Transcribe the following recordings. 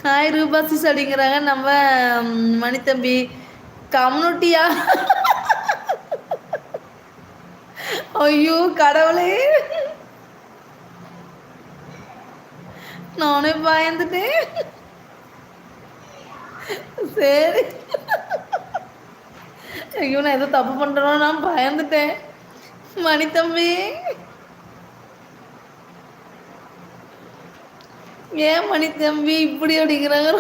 Hi ரூபாசிஸ் அப்படிங்கிறாங்க நம்ம மணித்தம்பி. கம்யூனிட்டியா? ஐயோ கடவுளே, நானே பயந்துட்டேன். சரி, ஐயோ நான் ஏதோ தப்பு பண்றேனோ, நான் பயந்துட்டேன். மணித்தம்பி, ஏன் மணித்தம்பி இப்படி அப்படிங்கிறாங்க.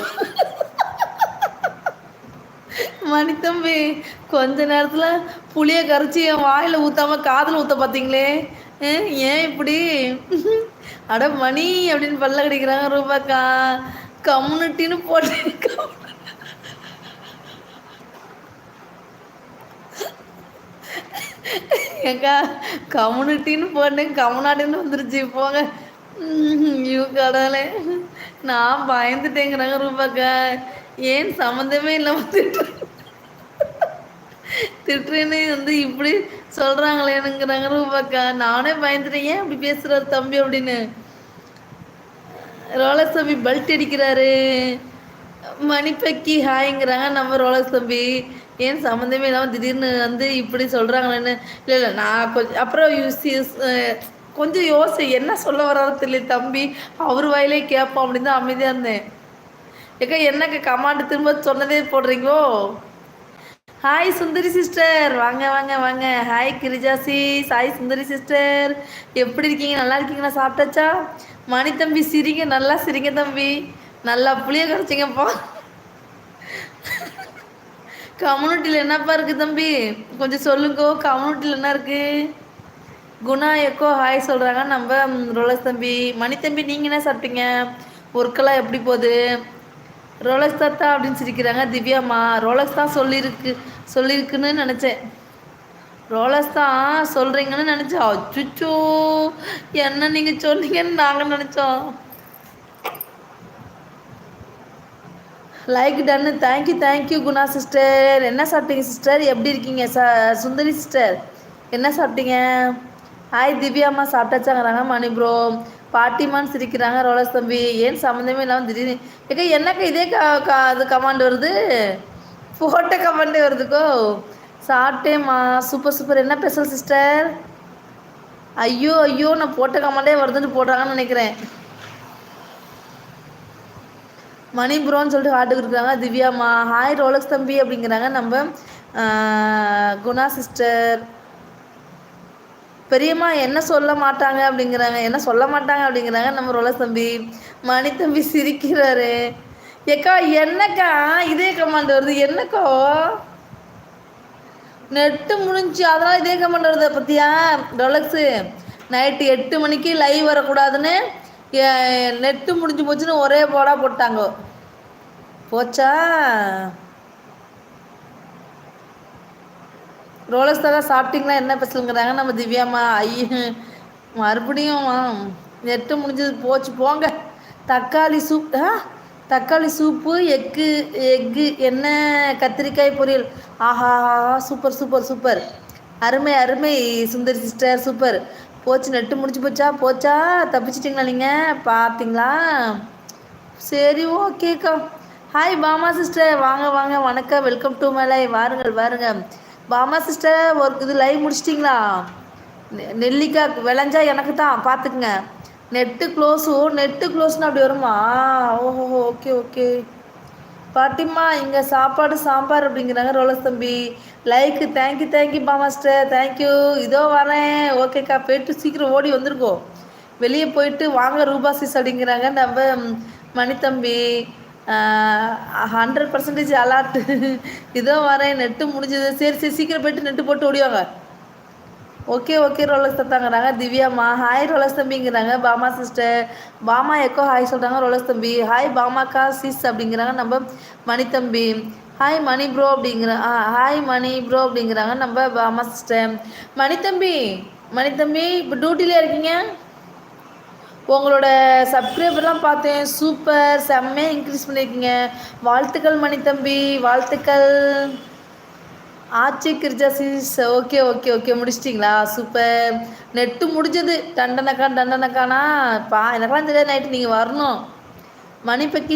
மணித்தம்பி, கொஞ்ச நேரத்துல புளிய கரைச்சி என் வாயில ஊத்தாம காதுல ஊத்த பாத்தீங்களே, ஏன் இப்படி? அட மணி அப்படின்னு பல்ல கடிக்கிறாங்க ரூபாக்கா. கம்யூனிட்டின்னு போட்டு ஏக்கா, கம்யூனிட்டின்னு போட்டேன், கம்நாடுன்னு வந்துருச்சு போங்க. ஐயோ கடவுளே, நான் பயந்துட்டேங்கிறாங்க ரூபாக்கா. ஏன் சம்மந்தமே இல்லாம திட்டுறேன்னு வந்து இப்படி சொல்றாங்களேனுங்கிறாங்க ரூபாக்கா. நானே பயந்துட்டேன், ஏன் அப்படி பேசுறாரு தம்பி அப்படின்னு. ரோலக்ஸ் தம்பி பெல்ட் அடிக்கிறாரு. மணிப்பக்கி ஹாய்ங்கிறாங்க நம்ம ரோலக்ஸ் தம்பி. ஏன் சம்மந்தமே இல்லாமல் திடீர்னு வந்து இப்படி சொல்கிறாங்களேன்னு. இல்லை இல்லை, நான் கொஞ்சம் அப்புறம் கொஞ்சம் யோசி என்ன சொல்ல வராது தெரியல தம்பி. அவர் வாயிலே கேட்போம் அப்படின்னு தான் அமைதியாக இருந்தேன். ஏக்கா என்னக்கா கமாண்டு திரும்ப சொன்னதே போடுறீங்கோ? ஹாய் சுந்தரி சிஸ்டர், வாங்க வாங்க வாங்க. ஹாய் கிரிஜாசி, ஹாய் சுந்தரி சிஸ்டர், எப்படி இருக்கீங்க? நல்லா இருக்கீங்களா? சாப்பிட்டாச்சா? மணி தம்பி சிரிங்க, நல்லா சிரிங்க தம்பி, நல்லா புளிய கரைச்சிங்கப்பா. கம்யூனிட்டியில் என்னப்பா இருக்குது தம்பி, கொஞ்சம் சொல்லுங்கோ. கம்யூனிட்டியில் என்ன இருக்குது? குணா எக்கோ ஹாய் சொல்கிறாங்க நம்ம ரோலக்ஸ் தம்பி. மணி தம்பி, நீங்கள் என்ன சாப்பிட்டீங்க? ஒர்க்கெல்லாம் எப்படி போகுது? ரோலக்ஸ் தாத்தா அப்படின்னு சிரிக்கிறாங்க திவ்யாம்மா. ரோலக்ஸ் தான் சொல்லியிருக்குன்னு நினச்சேன். ரோலக்ஸ் தான் சொல்கிறீங்கன்னு நினச்சோம். அச்சுச்சோ, என்ன நீங்கள் சொன்னீங்கன்னு நாங்கள் நினச்சோம். லைக் டன்னு. Thank you Guna sister. என்ன சாப்பிட்டீங்க சிஸ்டர்? எப்படி இருக்கீங்க சுந்தரி சிஸ்டர்? என்ன சாப்பிட்டீங்க? ஹாய் திவ்யாம்மா, சாப்பிட்டாச்சாங்கிறாங்க மணி ப்ரோ. பாட்டிமான்னு சிரிக்கிறாங்க ரோலக்ஸ் தம்பி. ஏன் சம்மந்தமே இல்லாமல் திடீர்னு ஏக்கா என்னக்கா இதே அது கமாண்ட் வருது, போட்ட கமாண்டே வருதுக்கோ. சாப்பிட்டேம்மா, சூப்பர் சூப்பர். என்ன ஸ்பெஷல் சிஸ்டர்? ஐயோ ஐயோ, நான் போட்ட கமாண்டே வருதுன்னு போடுறாங்கன்னு நினைக்கிறேன். மணி ப்ரோன்னு சொல்லிட்டு ஹார்ட்டுக்கு இருக்காங்க திவ்யாம்மா. ஹாய் ரோலக்ஸ் தம்பி அப்படிங்கிறாங்க நம்ம குணா சிஸ்டர். பெரியம்மா என்ன சொல்ல மாட்டாங்க அப்படிங்கிறாங்க, என்ன சொல்ல மாட்டாங்க அப்படிங்கிறாங்க நம்ம ரோலக்ஸ் தம்பி. மணி தம்பி சிரிக்கிறாரு. ஏக்கா என்னக்கா இதே கமாண்ட் வருது, என்னக்கோ நெட்டு முடிஞ்சு அதனால இதே கமாண்ட் வருது பத்தியா ரோலக்ஸு. நைட்டு 8 மணிக்கு லைவ் வரக்கூடாதுன்னு நெட்டு முடிஞ்சு போச்சுன்னு ஒரே போடா போட்டாங்க. போச்சா? ரோலக்ஸ் தாத்தா சாப்பிட்டீங்களா? என்ன ஸ்பெஷலுங்கிறாங்க நம்ம திவ்யாம்மா. மறுபடியும் நெட்டு முடிஞ்சது போச்சு போங்க. தக்காளி சூப்பு எக்கு என்ன கத்திரிக்காய் பொரியல். ஆஹா, சூப்பர் சூப்பர் சூப்பர், அருமை அருமை சுந்தரி சிஸ்டர், சூப்பர். போச்சு, நெட்டு முடிச்சு போச்சா? தப்பிச்சிட்டிங்களா நீங்கள்? பார்த்தீங்களா? சரி ஓகேக்கா. ஹாய் பாமா சிஸ்டர், வாங்க வாங்க, வணக்கம், வெல்கம் டு மை லைவ். வாருங்கள் பாமா சிஸ்டர். இது லைவ் முடிச்சிட்டிங்களா? நெல்லிக்காய் விளைஞ்சா எனக்கு தான் பார்த்துக்குங்க. நெட்டு க்ளோஸ்னு அப்படி வருமா? ஓஹோ, ஓகே. பாட்டிம்மா இங்கே சாப்பாடு சாம்பார் அப்படிங்கிறாங்க ரோலக்ஸ் தம்பி. Like thank you Bhama sister, thank you. இதோ வரேன். ஓகேக்கா, போயிட்டு சீக்கிரம் ஓடி வந்துருக்கோம். வெளியே போயிட்டு வாங்க ரூபாசிஸ் அப்படிங்கிறாங்க நம்ம மணித்தம்பி. 100% அலாட்டு. இதோ வரேன், நெட்டு முடிஞ்சது. சரி சீக்கிரம் போயிட்டு நெட்டு போட்டு ஓடிவாங்க. ஓகே ரோலக்ஸ் தத்தாங்கிறாங்க திவ்யாம்மா. ஹாய் ரோலக்ஸ் தம்பிங்கிறாங்க பாமா சிஸ்டர். பாமா எக்கோ ஹாய் சொல்கிறாங்க ரோலக்ஸ் தம்பி. ஹாய் பாமாக்கா சிஸ் அப்படிங்கிறாங்க நம்ம மணித்தம்பி. Hi Mani bro hi Mani bro அப்படிங்கிறாங்க நம்ம பாமா சிஸ்டர். மணித்தம்பி இப்போ டியூட்டிலே இருக்கீங்க? உங்களோட சப்ஸ்கிரைபர்லாம் பார்த்தேன், சூப்பர், செம்மையாக இன்க்ரீஸ் பண்ணியிருக்கீங்க. வாழ்த்துக்கள் மணித்தம்பி, வாழ்த்துக்கள். ஆச்சு கிர்ஜாசிஸ். ஓகே முடிச்சிட்டிங்களா? சூப்பர். நெட்டு முடிஞ்சது. டண்டனக்கானா எனக்கெல்லாம் தெரியாது. நைட்டு நீங்கள் வரணும். மணிப்பக்கி